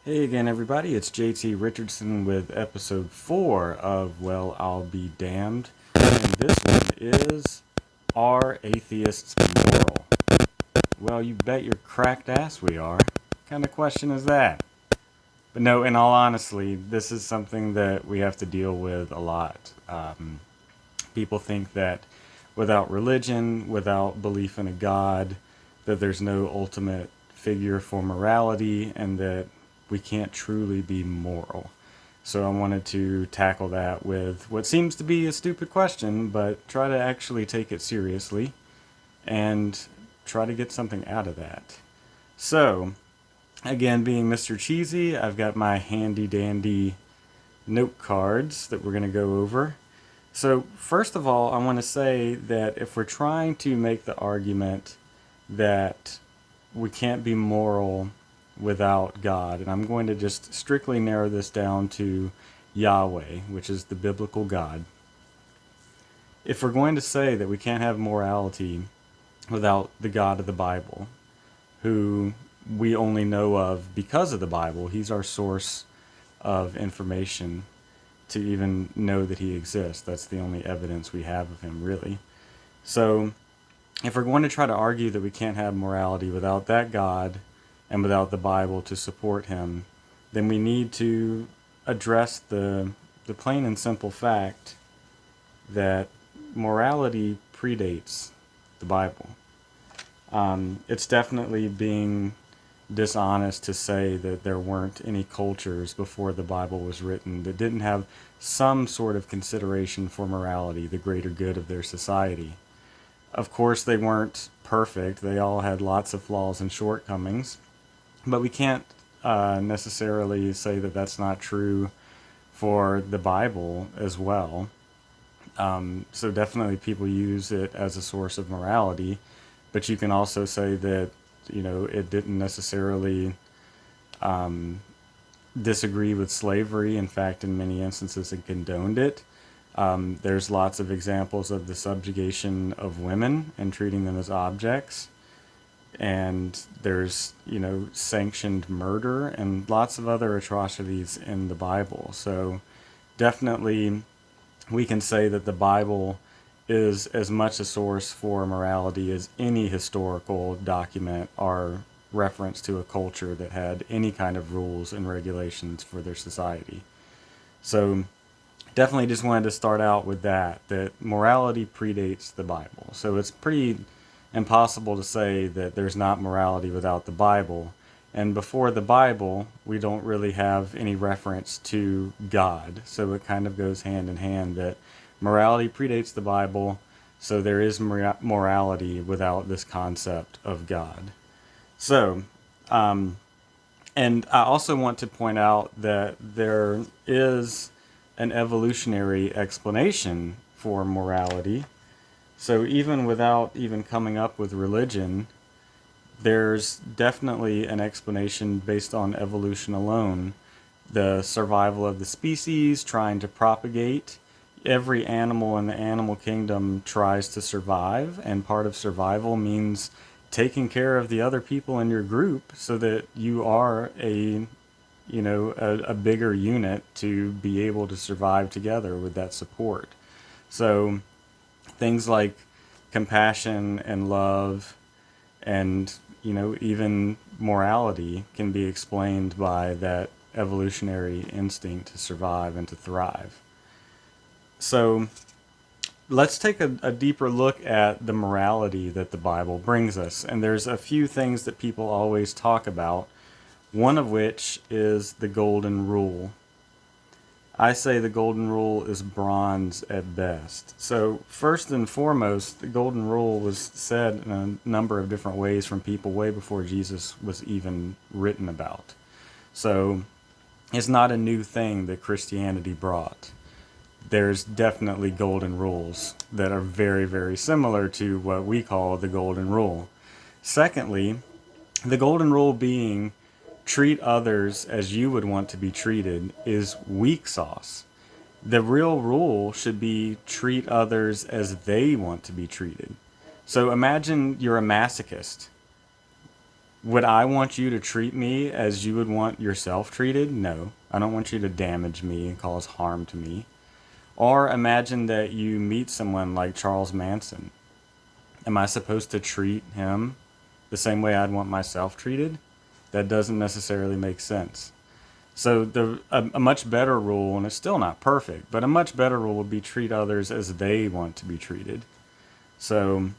Hey again, everybody. It's JT Richardson with episode 4 of Well, I'll Be Damned. And this one is Are Atheists Moral? Well, you bet your cracked ass we are. What kind of question is that? But no, in all honesty, this is something that we have to deal with a lot. People think that without religion, without belief in a God, that there's no ultimate figure for morality and that we can't truly be moral. So I wanted to tackle that with what seems to be a stupid question, but try to actually take it seriously and try to get something out of that. So, again, being Mr. Cheesy, I've got my handy dandy note cards that we're going to go over. So, first of all, I want to say that if we're trying to make the argument that we can't be moral without God, and I'm going to just strictly narrow this down to Yahweh, which is the biblical God. If we're going to say that we can't have morality without the God of the Bible, who we only know of because of the Bible, he's our source of information to even know that he exists. That's the only evidence we have of him, really. So, if we're going to try to argue that we can't have morality without that God and without the Bible to support him, then we need to address the plain and simple fact that morality predates the Bible. It's definitely being dishonest to say that there weren't any cultures before the Bible was written that didn't have some sort of consideration for morality, the greater good of their society. Of course, they weren't perfect. They all had lots of flaws and shortcomings. But we can't necessarily say that that's not true for the Bible as well. So definitely people use it as a source of morality. But you can also say that, it didn't necessarily disagree with slavery. In fact, in many instances, it condoned it. There's lots of examples of the subjugation of women and treating them as objects. And there's, sanctioned murder and lots of other atrocities in the Bible. So definitely we can say that the Bible is as much a source for morality as any historical document or reference to a culture that had any kind of rules and regulations for their society. So definitely just wanted to start out with that morality predates the Bible. So it's pretty impossible to say that there's not morality without the Bible. And before the Bible, we don't really have any reference to God. So it kind of goes hand in hand that morality predates the Bible, so there is morality without this concept of God. So, and I also want to point out that there is an evolutionary explanation for morality. So even without even coming up with religion, there's definitely an explanation based on evolution alone. The survival of the species, trying to propagate. Every animal in the animal kingdom tries to survive, and part of survival means taking care of the other people in your group so that you are a bigger unit to be able to survive together with that support. So things like compassion and love and even morality can be explained by that evolutionary instinct to survive and to thrive. So let's take a deeper look at the morality that the Bible brings us. And there's a few things that people always talk about, one of which is the golden rule. I say the golden rule is bronze at best. So first and foremost, the golden rule was said in a number of different ways from people way before Jesus was even written about. So it's not a new thing that Christianity brought. There's definitely golden rules that are very, very similar to what we call the golden rule. Secondly, the golden rule being treat others as you would want to be treated is weak sauce. The real rule should be treat others as they want to be treated. So imagine you're a masochist. Would I want you to treat me as you would want yourself treated? No. I don't want you to damage me and cause harm to me. Or imagine that you meet someone like Charles Manson. Am I supposed to treat him the same way I'd want myself treated? That doesn't necessarily make sense. So a much better rule, and it's still not perfect, but a much better rule would be treat others as they want to be treated. So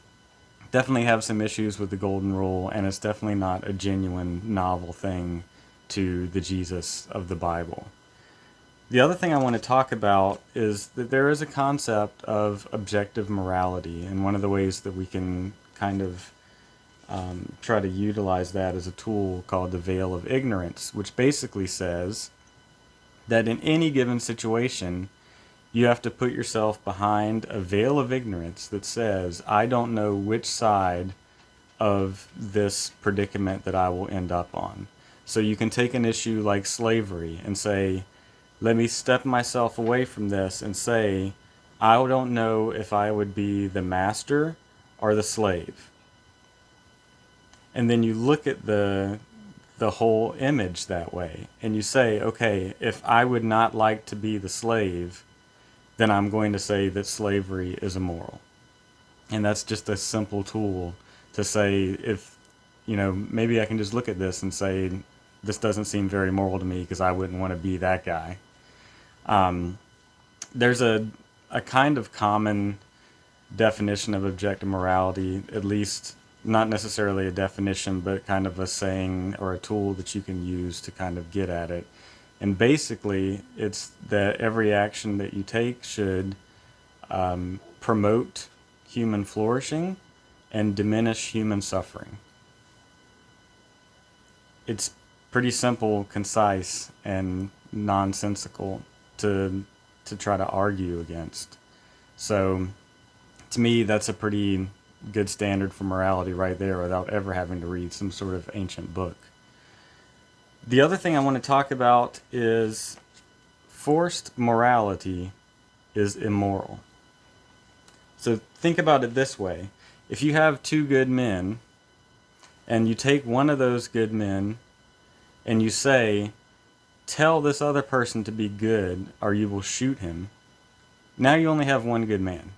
definitely have some issues with the golden rule, and it's definitely not a genuine novel thing to the Jesus of the Bible. The other thing I want to talk about is that there is a concept of objective morality, and one of the ways that we can kind of try to utilize that as a tool called the veil of ignorance, which basically says that in any given situation, you have to put yourself behind a veil of ignorance that says, I don't know which side of this predicament that I will end up on. So you can take an issue like slavery and say, let me step myself away from this and say, I don't know if I would be the master or the slave. And then you look at the whole image that way and you say, okay, if I would not like to be the slave, then I'm going to say that slavery is immoral. And that's just a simple tool to say, if, maybe I can just look at this and say, this doesn't seem very moral to me because I wouldn't want to be that guy. There's a kind of common definition of objective morality, at least not necessarily a definition, but kind of a saying or a tool that you can use to kind of get at it. And basically, it's that every action that you take should promote human flourishing and diminish human suffering. It's pretty simple, concise, and nonsensical to try to argue against. So, to me, that's a pretty good standard for morality right there without ever having to read some sort of ancient book. The other thing I want to talk about is forced morality is immoral. So think about it this way. If you have two good men and you take one of those good men and you say, tell this other person to be good or you will shoot him, now you only have one good man.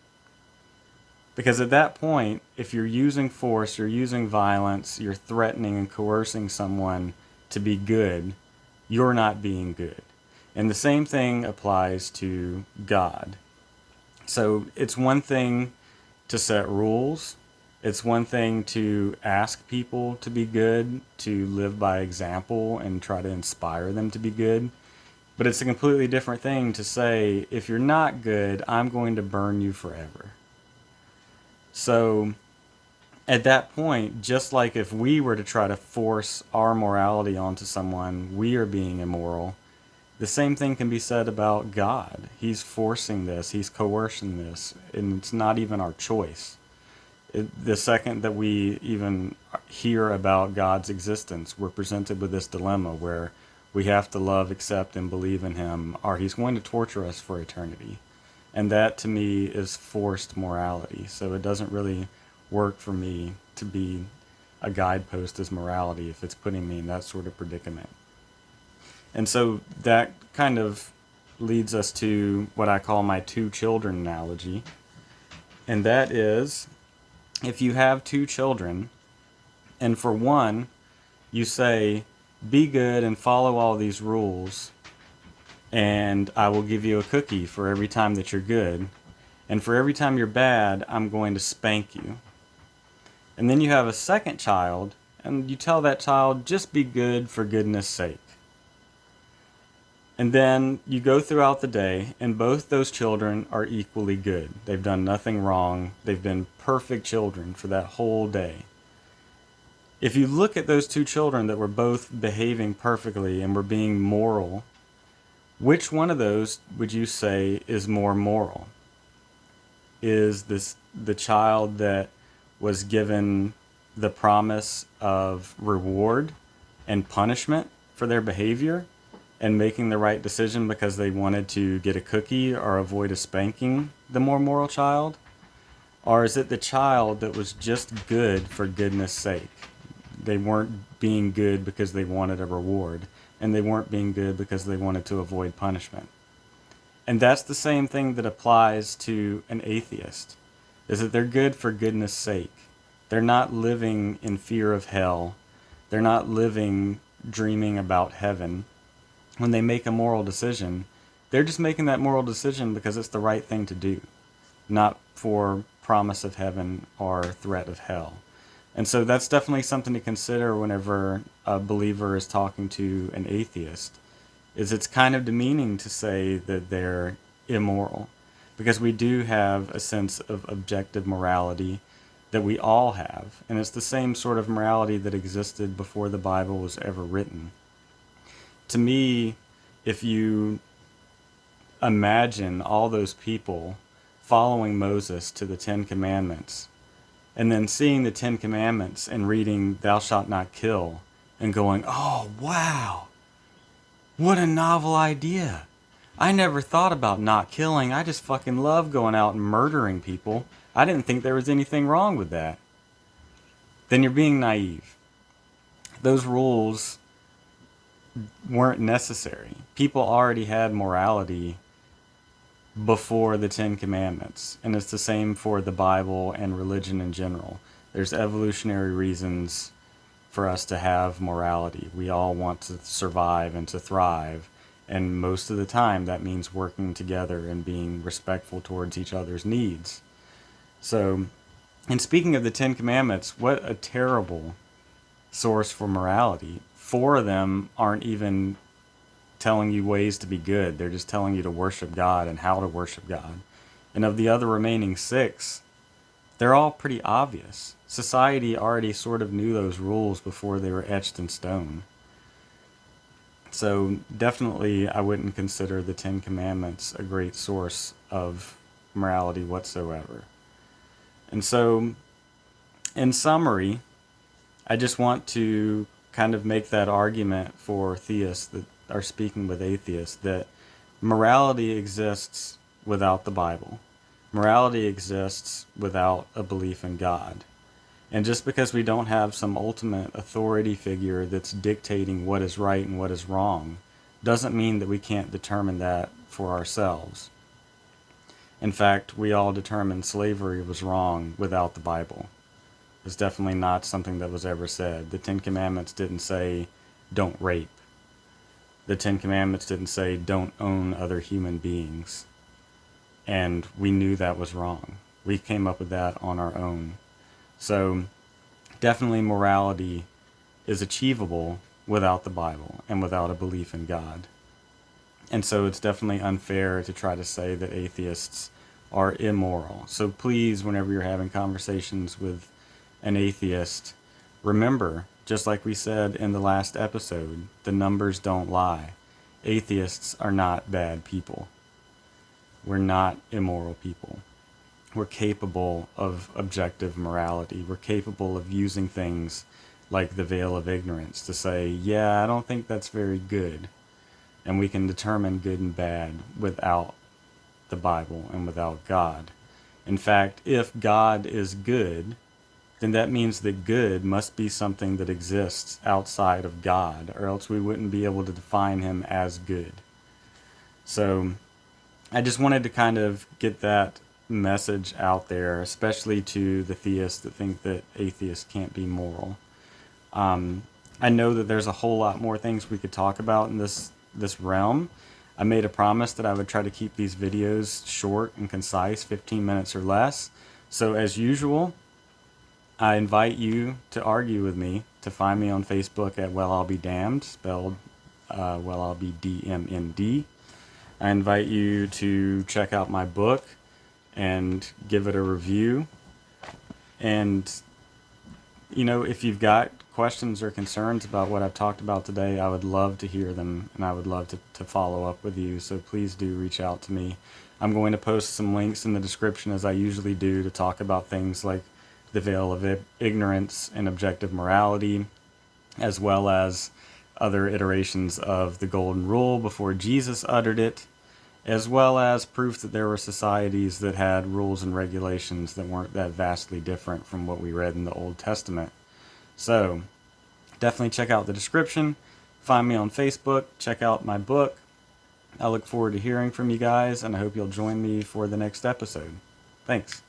Because at that point, if you're using force, you're using violence, you're threatening and coercing someone to be good, you're not being good. And the same thing applies to God. So it's one thing to set rules. It's one thing to ask people to be good, to live by example and try to inspire them to be good. But it's a completely different thing to say, if you're not good, I'm going to burn you forever. So at that point, just like if we were to try to force our morality onto someone, we are being immoral. The same thing can be said about God. He's forcing this, he's coercing this, and it's not even our choice. The second that we even hear about God's existence, we're presented with this dilemma where we have to love, accept, and believe in him, or he's going to torture us for eternity. And that, to me, is forced morality. So it doesn't really work for me to be a guidepost as morality if it's putting me in that sort of predicament. And so that kind of leads us to what I call my two children analogy. And that is, if you have two children, and for one, you say, be good and follow all these rules, and I will give you a cookie for every time that you're good. And for every time you're bad, I'm going to spank you. And then you have a second child, and you tell that child, just be good for goodness sake. And then you go throughout the day, and both those children are equally good. They've done nothing wrong. They've been perfect children for that whole day. If you look at those two children that were both behaving perfectly and were being moral, which one of those would you say is more moral? Is this the child that was given the promise of reward and punishment for their behavior and making the right decision because they wanted to get a cookie or avoid a spanking, the more moral child? Or is it the child that was just good for goodness sake? They weren't being good because they wanted a reward, and they weren't being good because they wanted to avoid punishment. And that's the same thing that applies to an atheist, is that they're good for goodness sake. They're not living in fear of hell. They're not living dreaming about heaven. When they make a moral decision, they're just making that moral decision because it's the right thing to do, not for promise of heaven or threat of hell. And so that's definitely something to consider whenever a believer is talking to an atheist, is it's kind of demeaning to say that they're immoral, because we do have a sense of objective morality that we all have, and it's the same sort of morality that existed before the Bible was ever written. To me, if you imagine all those people following Moses to the Ten Commandments, and then seeing the Ten Commandments and reading "Thou shalt not kill," and going, "Oh, wow, what a novel idea. I never thought about not killing. I just fucking love going out and murdering people. I didn't think there was anything wrong with that." Then you're being naive. Those rules weren't necessary. People already had morality before the Ten Commandments, and it's the same for the Bible and religion in general. There's evolutionary reasons for us to have morality. We all want to survive and to thrive, and most of the time that means working together and being respectful towards each other's needs. So, and speaking of the Ten Commandments, what a terrible source for morality. 4 of them aren't even telling you ways to be good. They're just telling you to worship God and how to worship God. And of the other remaining 6, they're all pretty obvious. Society already sort of knew those rules before they were etched in stone. So definitely I wouldn't consider the Ten Commandments a great source of morality whatsoever. And so, in summary, I just want to kind of make that argument for theists that are speaking with atheists, that morality exists without the Bible. Morality exists without a belief in God. And just because we don't have some ultimate authority figure that's dictating what is right and what is wrong, doesn't mean that we can't determine that for ourselves. In fact, we all determined slavery was wrong without the Bible. It's definitely not something that was ever said. The Ten Commandments didn't say, don't rape. The Ten Commandments didn't say, don't own other human beings. And we knew that was wrong. We came up with that on our own. So, definitely morality is achievable without the Bible and without a belief in God. And so it's definitely unfair to try to say that atheists are immoral. So please, whenever you're having conversations with an atheist, remember, just like we said in the last episode, the numbers don't lie. Atheists are not bad people. We're not immoral people. We're capable of objective morality. We're capable of using things like the veil of ignorance to say, yeah, I don't think that's very good. And we can determine good and bad without the Bible and without God. In fact, if God is good, then that means that good must be something that exists outside of God, or else we wouldn't be able to define him as good. So I just wanted to kind of get that message out there, especially to the theists that think that atheists can't be moral. I know that there's a whole lot more things we could talk about in this realm. I made a promise that I would try to keep these videos short and concise, 15 minutes or less. So as usual, I invite you to argue with me, to find me on Facebook at Well I'll Be Damned, spelled Well I'll Be DMND. I invite you to check out my book and give it a review. And, you know, if you've got questions or concerns about what I've talked about today, I would love to hear them, and I would love to follow up with you. So please do reach out to me. I'm going to post some links in the description, as I usually do, to talk about things like the veil of ignorance and objective morality, as well as other iterations of the golden rule before Jesus uttered it, as well as proof that there were societies that had rules and regulations that weren't that vastly different from what we read in the Old Testament. So, definitely check out the description. Find me on Facebook. Check out my book. I look forward to hearing from you guys, and I hope you'll join me for the next episode. Thanks.